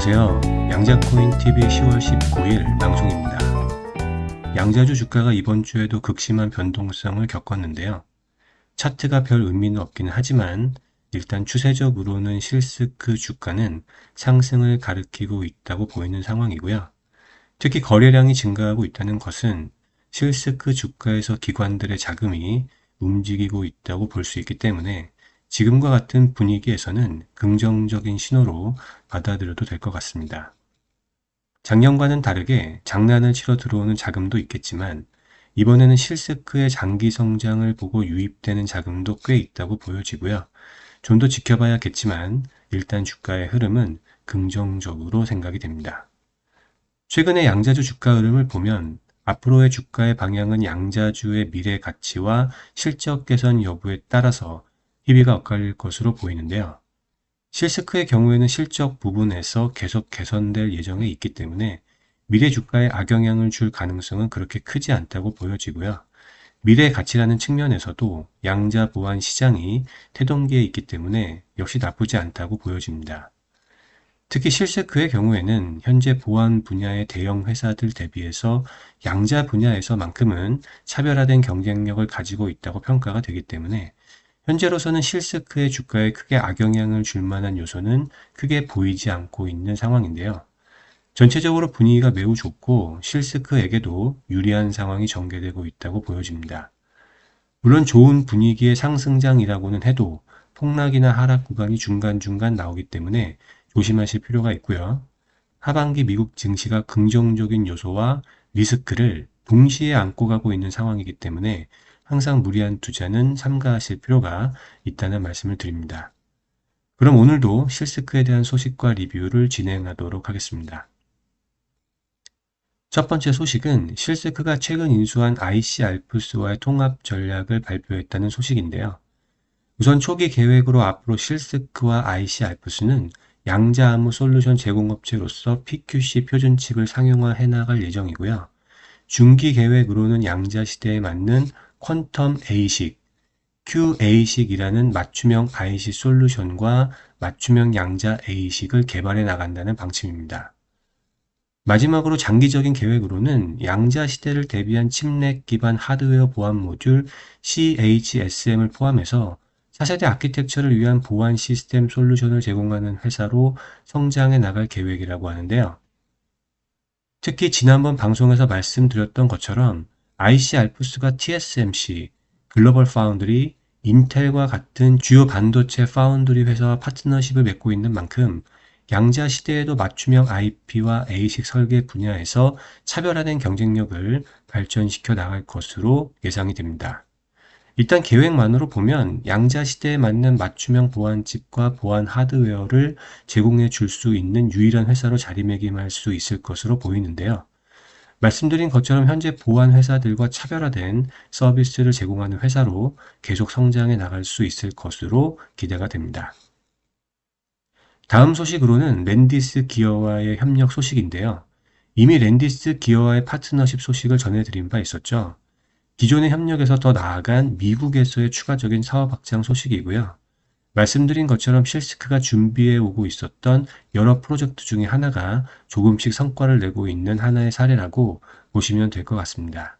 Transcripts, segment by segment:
안녕하세요. 양자코인TV 10월 19일 방송입니다. 양자주 주가가 이번 주에도 극심한 변동성을 겪었는데요. 차트가 별 의미는 없기는 하지만 일단 추세적으로는 실스크 주가는 상승을 가리키고 있다고 보이는 상황이고요. 특히 거래량이 증가하고 있다는 것은 실스크 주가에서 기관들의 자금이 움직이고 있다고 볼 수 있기 때문에 지금과 같은 분위기에서는 긍정적인 신호로 받아들여도 될 것 같습니다. 작년과는 다르게 장난을 치러 들어오는 자금도 있겠지만 이번에는 실스크의 장기 성장을 보고 유입되는 자금도 꽤 있다고 보여지고요. 좀 더 지켜봐야겠지만 일단 주가의 흐름은 긍정적으로 생각이 됩니다. 최근의 양자주 주가 흐름을 보면 앞으로의 주가의 방향은 양자주의 미래 가치와 실적 개선 여부에 따라서 희비가 엇갈릴 것으로 보이는데요. 실스크의 경우에는 실적 부분에서 계속 개선될 예정에 있기 때문에 미래 주가에 악영향을 줄 가능성은 그렇게 크지 않다고 보여지고요. 미래 가치라는 측면에서도 양자 보완 시장이 태동기에 있기 때문에 역시 나쁘지 않다고 보여집니다. 특히 실스크의 경우에는 현재 보안 분야의 대형 회사들 대비해서 양자 분야에서만큼은 차별화된 경쟁력을 가지고 있다고 평가가 되기 때문에 현재로서는 실스크의 주가에 크게 악영향을 줄 만한 요소는 크게 보이지 않고 있는 상황인데요. 전체적으로 분위기가 매우 좋고 실스크에게도 유리한 상황이 전개되고 있다고 보여집니다. 물론 좋은 분위기의 상승장이라고는 해도 폭락이나 하락 구간이 중간중간 나오기 때문에 조심하실 필요가 있고요. 하반기 미국 증시가 긍정적인 요소와 리스크를 동시에 안고 가고 있는 상황이기 때문에 항상 무리한 투자는 삼가하실 필요가 있다는 말씀을 드립니다. 그럼 오늘도 실스크에 대한 소식과 리뷰를 진행하도록 하겠습니다. 첫 번째 소식은 실스크가 최근 인수한 IC 알프스와의 통합 전략을 발표했다는 소식인데요. 우선 초기 계획으로 앞으로 실스크와 IC 알프스는 양자암호 솔루션 제공업체로서 PQC 표준 칩을 상용화해 나갈 예정이고요. 중기 계획으로는 양자 시대에 맞는 퀀텀 ASIC, QASIC이라는 맞춤형 IC 솔루션과 맞춤형 양자 ASIC을 개발해 나간다는 방침입니다. 마지막으로 장기적인 계획으로는 양자 시대를 대비한 칩넷 기반 하드웨어 보안 모듈 CHSM을 포함해서 4세대 아키텍처를 위한 보안 시스템 솔루션을 제공하는 회사로 성장해 나갈 계획이라고 하는데요. 특히 지난번 방송에서 말씀드렸던 것처럼 IC 알프스가 TSMC, 글로벌 파운드리, 인텔과 같은 주요 반도체 파운드리 회사와 파트너십을 맺고 있는 만큼 양자 시대에도 맞춤형 IP와 ASIC 설계 분야에서 차별화된 경쟁력을 발전시켜 나갈 것으로 예상이 됩니다. 일단 계획만으로 보면 양자 시대에 맞는 맞춤형 보안칩과 보안 하드웨어를 제공해 줄 수 있는 유일한 회사로 자리매김할 수 있을 것으로 보이는데요. 말씀드린 것처럼 현재 보안 회사들과 차별화된 서비스를 제공하는 회사로 계속 성장해 나갈 수 있을 것으로 기대가 됩니다. 다음 소식으로는 랜디스 기어와의 협력 소식인데요. 이미 랜디스 기어와의 파트너십 소식을 전해드린 바 있었죠. 기존의 협력에서 더 나아간 미국에서의 추가적인 사업 확장 소식이고요. 말씀드린 것처럼 실스크가 준비해 오고 있었던 여러 프로젝트 중에 하나가 조금씩 성과를 내고 있는 하나의 사례라고 보시면 될 것 같습니다.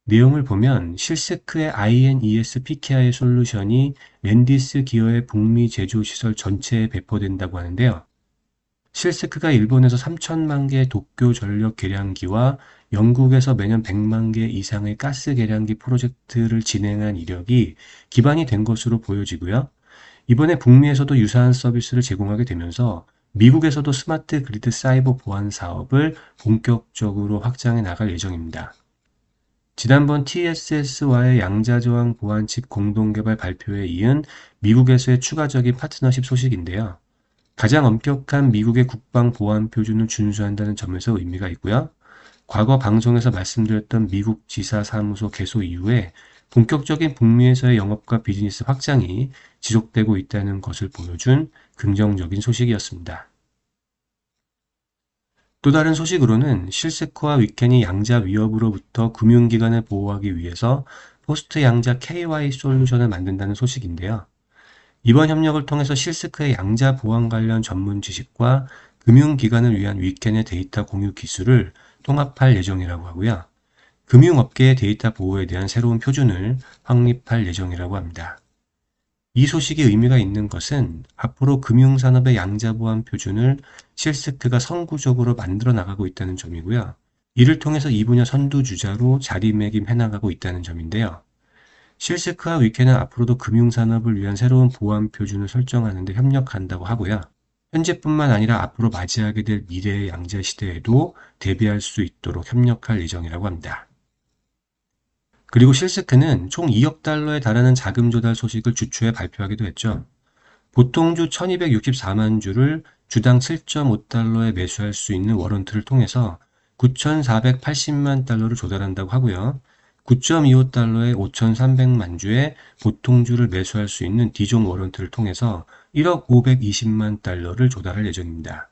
내용을 보면 실스크의 INES PKI 솔루션이 랜디스 기어의 북미 제조시설 전체에 배포된다고 하는데요. 실스크가 일본에서 3천만 개 도쿄 전력 계량기와 영국에서 매년 100만 개 이상의 가스 계량기 프로젝트를 진행한 이력이 기반이 된 것으로 보여지고요. 이번에 북미에서도 유사한 서비스를 제공하게 되면서 미국에서도 스마트 그리드 사이버 보안 사업을 본격적으로 확장해 나갈 예정입니다. 지난번 TSS와의 양자저항 보안칩 공동개발 발표에 이은 미국에서의 추가적인 파트너십 소식인데요. 가장 엄격한 미국의 국방 보안 표준을 준수한다는 점에서 의미가 있고요. 과거 방송에서 말씀드렸던 미국 지사 사무소 개소 이후에 본격적인 북미에서의 영업과 비즈니스 확장이 지속되고 있다는 것을 보여준 긍정적인 소식이었습니다. 또 다른 소식으로는 실스크와 위켄이 양자 위협으로부터 금융기관을 보호하기 위해서 포스트 양자 KY 솔루션을 만든다는 소식인데요. 이번 협력을 통해서 실스크의 양자 보안 관련 전문 지식과 금융기관을 위한 위켄의 데이터 공유 기술을 통합할 예정이라고 하고요. 금융업계의 데이터 보호에 대한 새로운 표준을 확립할 예정이라고 합니다. 이 소식이 의미가 있는 것은 앞으로 금융산업의 양자보안 표준을 실스크가 선구적으로 만들어 나가고 있다는 점이고요. 이를 통해서 이 분야 선두주자로 자리매김해 나가고 있다는 점인데요. 실스크와 위켄은 앞으로도 금융산업을 위한 새로운 보안 표준을 설정하는 데 협력한다고 하고요. 현재뿐만 아니라 앞으로 맞이하게 될 미래의 양자 시대에도 대비할 수 있도록 협력할 예정이라고 합니다. 그리고 실스크는 총 2억 달러에 달하는 자금 조달 소식을 주초에 발표하기도 했죠. 보통주 1264만 주를 주당 7.5달러에 매수할 수 있는 워런트를 통해서 9,480만 달러를 조달한다고 하고요. 9.25달러에 5,300만 주의 보통주를 매수할 수 있는 디종 워런트를 통해서 1억 520만 달러를 조달할 예정입니다.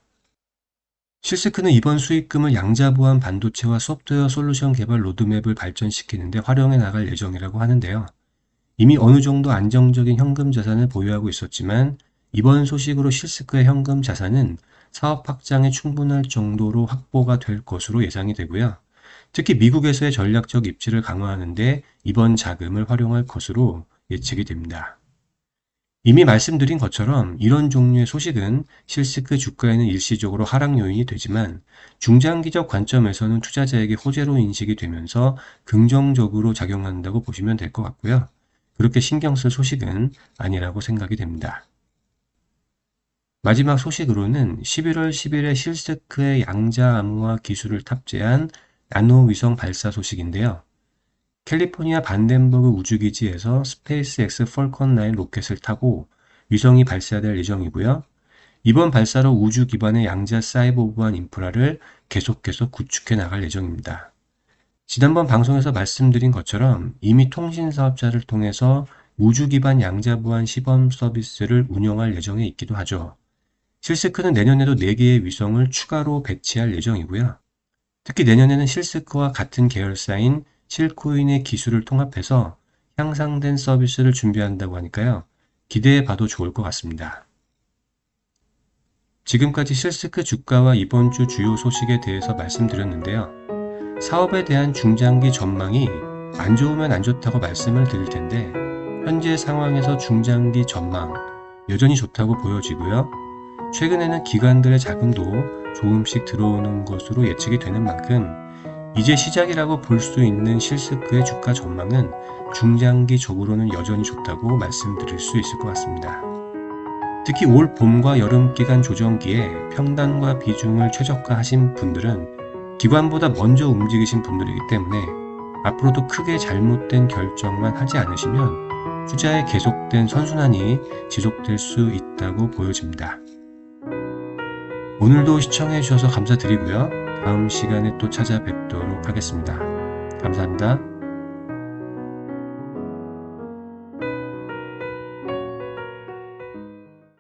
실스크는 이번 수익금을 양자보안 반도체와 소프트웨어 솔루션 개발 로드맵을 발전시키는 데 활용해 나갈 예정이라고 하는데요. 이미 어느 정도 안정적인 현금 자산을 보유하고 있었지만 이번 소식으로 실스크의 현금 자산은 사업 확장에 충분할 정도로 확보가 될 것으로 예상이 되고요. 특히 미국에서의 전략적 입지를 강화하는 데 이번 자금을 활용할 것으로 예측이 됩니다. 이미 말씀드린 것처럼 이런 종류의 소식은 실스크 주가에는 일시적으로 하락 요인이 되지만 중장기적 관점에서는 투자자에게 호재로 인식이 되면서 긍정적으로 작용한다고 보시면 될 것 같고요. 그렇게 신경 쓸 소식은 아니라고 생각이 됩니다. 마지막 소식으로는 11월 10일에 실스크의 양자 암호화 기술을 탑재한 나노 위성 발사 소식인데요. 캘리포니아 반덴버그 우주기지에서 스페이스X 펄컨 9 로켓을 타고 위성이 발사될 예정이고요. 이번 발사로 우주 기반의 양자 사이버 보안 인프라를 계속해서 구축해 나갈 예정입니다. 지난번 방송에서 말씀드린 것처럼 이미 통신 사업자를 통해서 우주 기반 양자 보안 시범 서비스를 운영할 예정에 있기도 하죠. 실스크는 내년에도 4개의 위성을 추가로 배치할 예정이고요. 특히 내년에는 실스크와 같은 계열사인 실코인의 기술을 통합해서 향상된 서비스를 준비한다고 하니까요. 기대해 봐도 좋을 것 같습니다. 지금까지 실스크 주가와 이번 주 주요 소식에 대해서 말씀드렸는데요. 사업에 대한 중장기 전망이 안 좋으면 안 좋다고 말씀을 드릴 텐데 현재 상황에서 중장기 전망 여전히 좋다고 보여지고요. 최근에는 기관들의 자금도 조금씩 들어오는 것으로 예측이 되는 만큼 이제 시작이라고 볼 수 있는 실스크의 주가 전망은 중장기적으로는 여전히 좋다고 말씀드릴 수 있을 것 같습니다. 특히 올 봄과 여름 기간 조정기에 평단과 비중을 최적화하신 분들은 기관보다 먼저 움직이신 분들이기 때문에 앞으로도 크게 잘못된 결정만 하지 않으시면 투자의 계속된 선순환이 지속될 수 있다고 보여집니다. 오늘도 시청해 주셔서 감사드리고요. 다음 시간에 또 찾아뵙도록 하겠습니다. 감사합니다.